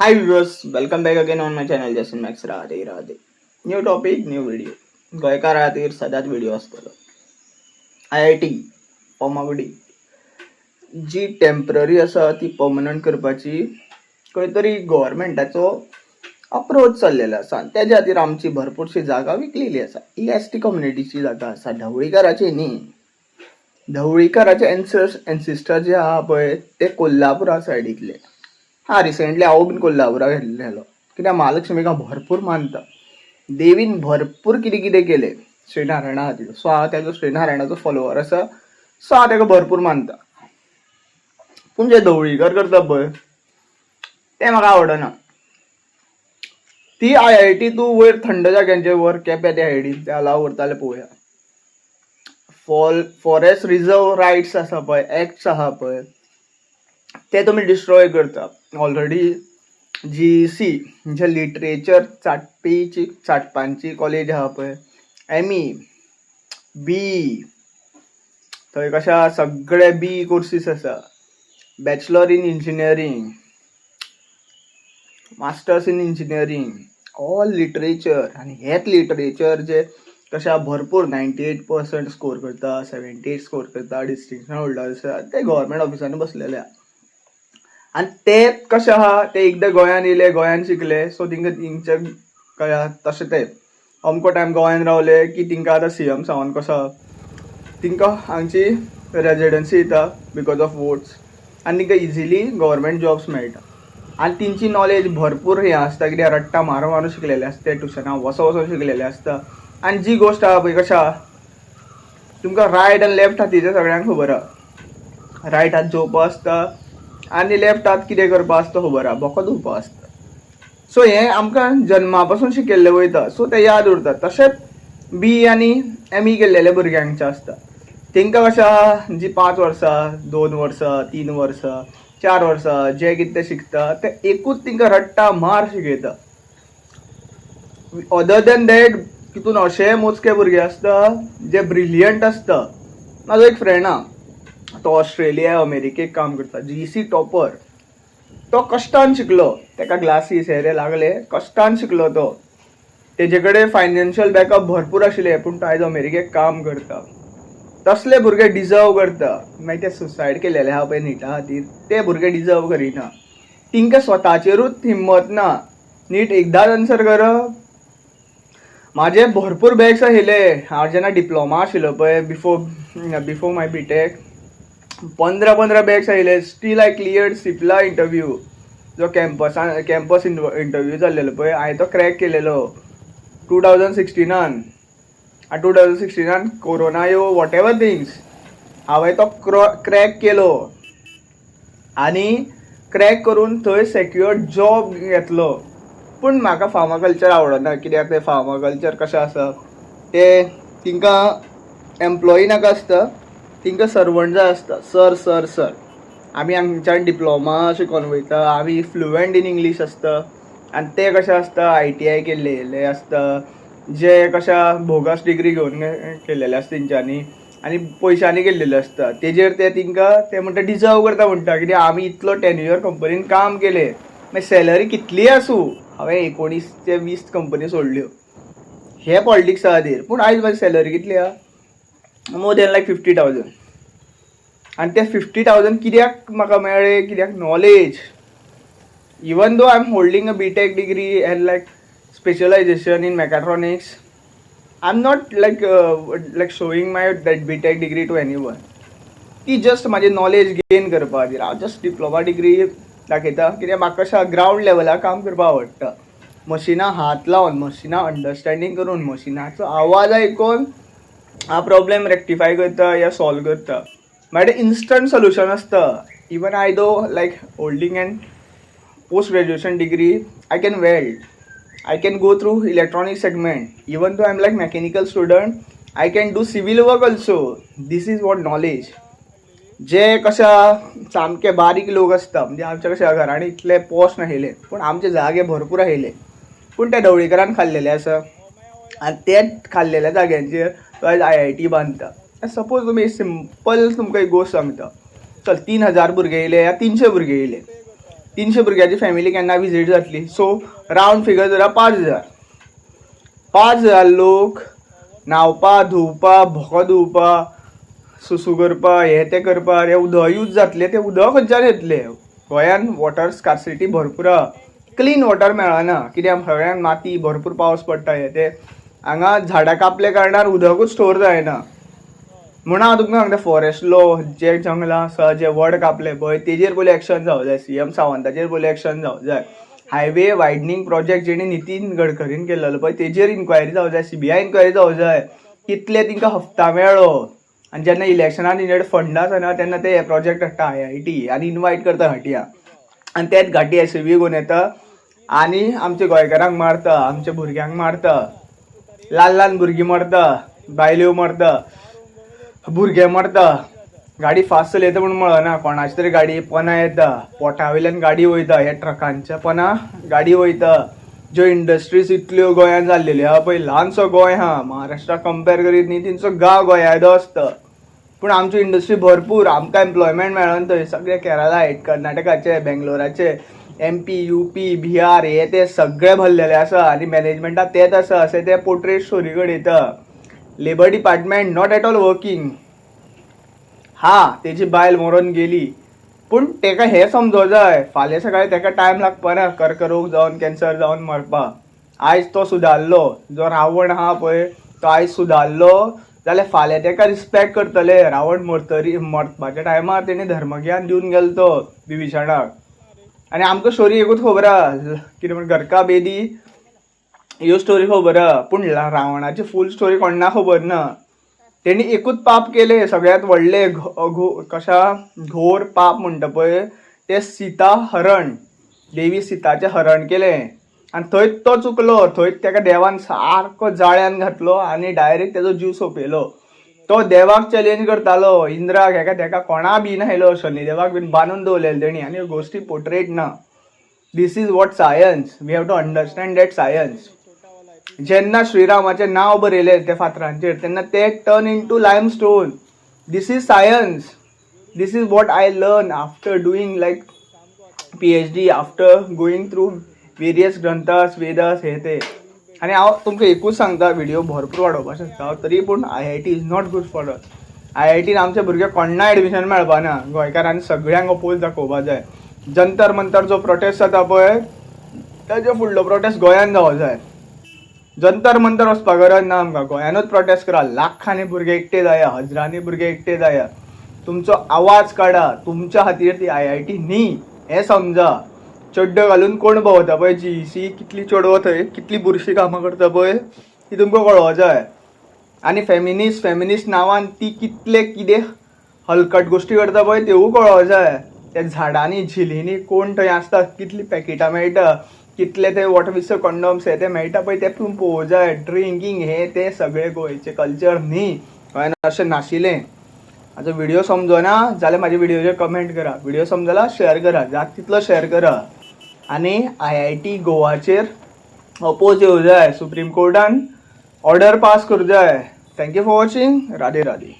Hi viewers, welcome back again on my channel Jason Max Radhe Radhe. New topic, new video. गोंयकार खातीर सदांच video आसतलो. IIT पोमागुडी जी temporary आसा ती permanent करपाची खंय तरी गव्हर्मेंटाचो अप्रोच चाललेलो आसा. तेज्या खातीर आमची भरपूरशी जागा विकलेली आसा. ही एसटी कम्युनिटीची जागा आसा, ढवळीकाराची न्ही. ढवळीकाराचे एन्सिस्टर जे आहा पळय ते कोल्हापुरा सायडीतले. रिसेंटली हांव बीन कोल्हापुराक गेल्लेलो कित्याक महालक्ष्मीका भरपूर मानता. देवीन भरपूर कितें कितें केलें श्रीनारायणा खातीर. सो हांव तेजो श्रीनारायणाचो फॉलोवर आसा. सो हांव तेका भरपूर मानता. पूण जे ढवळीकर करता पळय तें म्हाका आवडना. ती IIT तूं वयर थंड जाग्यांचेर व्हर, केप्यां त्या सायडीन ते अलाव करता जाल्यार पळोवया. फॉरेस्ट रिजर्व रायट्स आसा पळय, एक्ट्स आहा पळय, ते तुमी डिस्ट्रॉय करता. ऑलरेडी GC म्हणजे लिटरेचर चाटपांची कॉलेज आहा पळय, ME, BE, थंय कशा सगळे BE कोर्सीस आसा. Bachelor in engineering, masters in engineering, all literature. आनी हेच लिटरेचर जे कशा भरपूर 98% स्कोर करता, 78 स्कोर करता, डिस्टिंक्शन होल्डर आसा, ते गव्हर्मेंट ऑफिसांनी बसलेले आहा. आनी ते कशे आहा, ते एकदां गोंयान येयले, गोंयान शिकले, सो तिंचे कळ्ळा तशें ते अमको टायम गोंयान रावले की तिंकां आतां CM सावन कसो तिंकां हांगची रेजिडन्सी येता बिकॉज ऑफ वोट्स, आनी तिंकां इजिली गव्हर्मेंट जॉब्स मेळटा. आनी तिंची नॉलेज भरपूर हें आसता कित्याक रट्टा मारून शिकलेले आसता, ट्युशना वचून शिकलेले आसता. आनी जी गोश्ट आहा पळय कशें आहा, तुमकां रायट आनी लेफ्ट हातीचें सगळ्यांक खबर आहा. रायट हात जेवपा आसता आनी लेफ्ट हात कितें करपा आसता खबर आहा, बोको धुवपा आसता. सो हें आमकां जन्मा पासून शिकयल्लें वयता, सो तें याद उरता. तशेंच BE आनी ME केल्लेल्या भुरग्यांचें आसता. तेंकां कशें आहा, जी 5 वर्सां, 2 वर्सां, 3 वर्सां, 4 वर्सां जे कितें ते शिकता ते एकूच तिंकां रट्टा मार शिकयता. अदर दॅन दॅट तितून अशे मोजके भुरगे आसता जे ब्रिलियंट आसता. म्हाजो एक फ्रेंड आहा, तो ऑस्ट्रेलिया अमेरिकेक काम करता, GC टॉपर. तो कश्टान शिकलो, तेका ग्लासीस हेरे लागले, कश्टान शिकलो तो. तेजे कडेन फायनान्शियल बॅकअप भरपूर आशिल्लें, पूण तो आयज अमेरिकेक काम करता. तसले भुरगे डिजर्व करता. मागीर ते सुसायड केलेले आहा पळय नीटा खातीर, ते भुरगे डिजर्व करिना. तिंकां स्वताचेरूच हिम्मत ना. नीट एकदांच आन्सर करप. म्हाजे भरपूर बॅग्स आशिल्ले. हांव जेन्ना डिप्लोमा आशिल्लो पळय, बिफोर माय BTech, 15 बॅग्स आशिल्ले. Still I cleared Cipla interview, जो कॅम्पस इंटरव्यू जाल्लेलो पळय, हांवें तो क्रॅक केलेलो 2016. 2016 कोरोना येवं वॉट एवर थिंग्स, हांवें तो क्रॅक केलो. आनी क्रॅक करून थंय सेक्युअर्ड जॉब घेतलो. पूण म्हाका फार्माकल्चर आवडना. कित्याक ते फार्माकल्चर कशें आसा, ते तिंकां एम्प्लॉई नाका आसता, तिंकां सर्वंट जाय आसता. सर आमी हांगच्यान डिप्लोमा शिकोन वयता, आमी फ्लुएंट इन इंग्लीश आसता. आनी ते कशें आसता, ITI केल्लेले आसता, जे कशा बोगस डिग्री घेवन केल्लेले आसता तेंच्यांनी, आनी पयशांनी केल्लेले आसता. तेजेर ते तिंकां ते म्हणटा डिजर्व करता म्हणटा, कित्याक आमी इतलो टेन्युअर कंपनीन काम केलें. मागीर सॅलरी कितलीय आसूं, हांवें 19 ते 20 कंपनी सोडल्यो हे पॉलिटिक्सा खातीर. पूण आयज म्हाजी सॅलरी कितली आहा, मोर दॅन लायक 50,000. आनी ते 50,000 कित्याक म्हाका मेळ्ळे, कित्याक knowledge. Even though I am holding a BTech degree and like specialisation in mechatronics, I am not like showing my that BTech degree to anyone. ती जस्ट म्हाजें नॉलेज गेन करपा खातीर. हांव जस्ट डिप्लोमा डिग्री दाखयता कित्याक म्हाका कशें ग्रावंड लेवलार काम करपाक आवडटा. मशिनां हात लावन, मशिनां अंडरस्टँडींग करून, मशिनाचो आवाज आयकून हा प्रॉब्लेम रेक्टिफाय करता या सॉल्व करता. मागीर इन्स्टंट सोल्युशन आसता. Even I though like holding an post graduation degree, I can weld, I can go through electronic segment. Even though I'm like mechanical student, I can do civil work also. This is what knowledge. जे कशा सामके बारीक लोक आसता, म्हणजे आमच्या कशा घरांनी इतले पॉश नाशिल्ले, पूण आमचे जागे भरपूर आशिल्ले, पूण त्या ढवळीकरान खाल्लेले आसा. आनी ते खाल्लेल्या जाग्यांचेर तो आयज IIT बांदता. सपोज तुमी सिंपल तुमकां एक गोश्ट सांगता, चल 3,000 भुरगे येयले या 300 भुरगे येयले. 300 भुरग्याची फॅमिली केन्ना विजीट जातली. सो रावंड फिगर धरा 5,000 लोक न्हावपा धुवपा भोको धुवपा सुसू करपा हे ते करपा हे उदक यूज जातले. ते उदक खंयच्यान येतले? गोंयान वॉटर स्कार्सिटी भरपूर आहा. क्लीन वॉटर मेळना कित्याक सगळ्यान माती भरपूर पावस पडटा हे ते हांगा झाडां कापले कारणान उदकूच स्टोर जायना. म्हणून हांव तुमकां सांगता फॉरेस्ट लॉ जे जंगलां आसा जे वड कापले पळय तेजेर पयलीं एक्शन जावं जाय. CM सावंताचेर पयलीं एक्शन जावं जाय. हायवे वायडनींग प्रोजेक्ट जेणे नितीन गडकरीन केल्लो पळय तेजेर इन्क्वायरी जावं जाय. CBI इन्क्वायरी जावं जाय. कितले तिंकां हप्ता मेळ्ळो आनी जेन्ना इलेक्शनान तेंचे कडेन फंड आसना तेन्ना ते हे प्रोजेक्ट हाडटा IIT आनी इन्वायट करता घाटिया आनी तेच घाटी SUV घेवन येता आनी आमच्या गोंयकारांक मारता, आमच्या भुरग्यांक मारता, ल्हान भुरगीं मरता, बायल्यो मरता, भुरगे मरता. गाडी फास्ट चलयता म्हूण मळना, कोणाची तरी गाडी पना येता, पोटा वयल्यान गाडी वयता, हे ट्रकांच्या पना गाडी वयता. ज्यो इंडस्ट्रीज इतल्यो गोंयांत जाल्लेल्यो आहा पळय, ल्हानसो गोंय आहा महाराष्ट्रा कंपेर करीत न्ही तेंचो गांव गोंया येदो आसता पूण आमच्यो इंडस्ट्री भरपूर, आमकां एम्प्लॉयमेंट मेळना थंय. सगळे केरळाचे, कर्नाटकाचे, बेंगलोराचे, MP, UP, बिहार हे ते सगळे भरलेले आसा आनी मॅनेजमेंटाक तेच आसा अशें ते पोर्ट्रेट स्टोरी घडयता. Labour department not at all working. तेजी बायल मरून गेली पूण तेका हें समजो जाय फाल्यां सकाळीं तेका टायम लागपाना कर्करोग जावन कॅन्सर जावन मरपाक. आयज तो सुदारलो, जो रावण आहा पळय तो आयज सुदारलो जाल्यार फाल्यां तेका रिस्पेक्ट करतले. रावण मरपाच्या टायमार तेणें धर्मज्ञान दिवन गेलो तो विभीषणाक. आनी आमकां स्टोरी एकूच खबर आहा कितें म्हण घर का बेदी ह्यो स्टोरी खबर आहा पूण रावणाची फूल स्टोरी कोणा खबर ना. तेणी एकूच पाप केले सगळ्यात व्हडले कशा घोर पाप म्हणटा पळय ते सीता हरण, देवी सिताचें हरण केलें आनी थंयच तो चुकलो. थंयच तेका देवान सारको जाळ्यान घातलो आनी डायरेक्ट तेजो जीव सोंपयलो. तो देवाक चॅलेंज करतालो, इंद्राक हेका तेका कोणा बीन आयलो, शनिदेवाक बीन बांदून दवरलेले तेणी आनी ह्यो गोश्टी पोर्ट्रेट ना. This is what science. We have to understand that science. जेन्ना श्रीरामाचें नांव बरयलें त्या फातरांचेर तेन्ना ते turn into limestone. This is science. This is what I learn after doing like PhD, after going through various ग्रंथास वेदास हे ते. आनी हांव तुमकां एकूच सांगता, व्हिडिओ भरपूर वाडोवपाक शकता तरी पूण IIT is not good for us. IITन आमच्या भुरग्यांक कोणा एडमिशन मेळपाना. गोंयकारांनी सगळ्यांक अपोज दाखोवपा जाय. जंतर मंतर जो प्रोटेस्ट जाता पळय ताजो फुडलो प्रोटेस्ट गोंयान जावं जाय. जंतर मंतर वचपाक गरज ना आमकां. गोंयानूच प्रोटेस्ट करा. लाखांनी भुरगे एकटे जाया, हजारांनी भुरगे एकटे जाया. तुमचो आवाज काडा. तुमच्या खातीर ती IIT न्ही हें समजा. चड्ड्यो घालून कोण भोंवता पळय GEC कितली चेडवां थंय कितली बुरशी कामां करता पळय ती तुमकां कळोवं जाय. आनी फेमिनिस्ट नांवान ती कितले कितें हलकट गोश्टी करता पळय तेवूय कळोवं जाय. त्या झाडांनी झिलींनी कोण थंय आसता, कितलीं पॅकेटां मेळटा, कितले ते वॉटर विसर कंडोम्स हे ते मेळटा पळय ते पूण पळोवं जाय. ड्रिंकींग हे ते सगळे गोंयचे कल्चर न्ही. गोंयान अशें नाशिल्लें. हाजो व्हिडिओ समजना जाल्यार म्हाज्या व्हिडिओचेर कमेंट करा. व्हिडिओ समजला शेअर करा, जाता तितलो शेअर करा. आनी IIT गोवाचेर अपोज येवं जाय. सुप्रीम कोर्टान ऑर्डर पास करूं जाय. Thank you for watching. Radhe Radhe.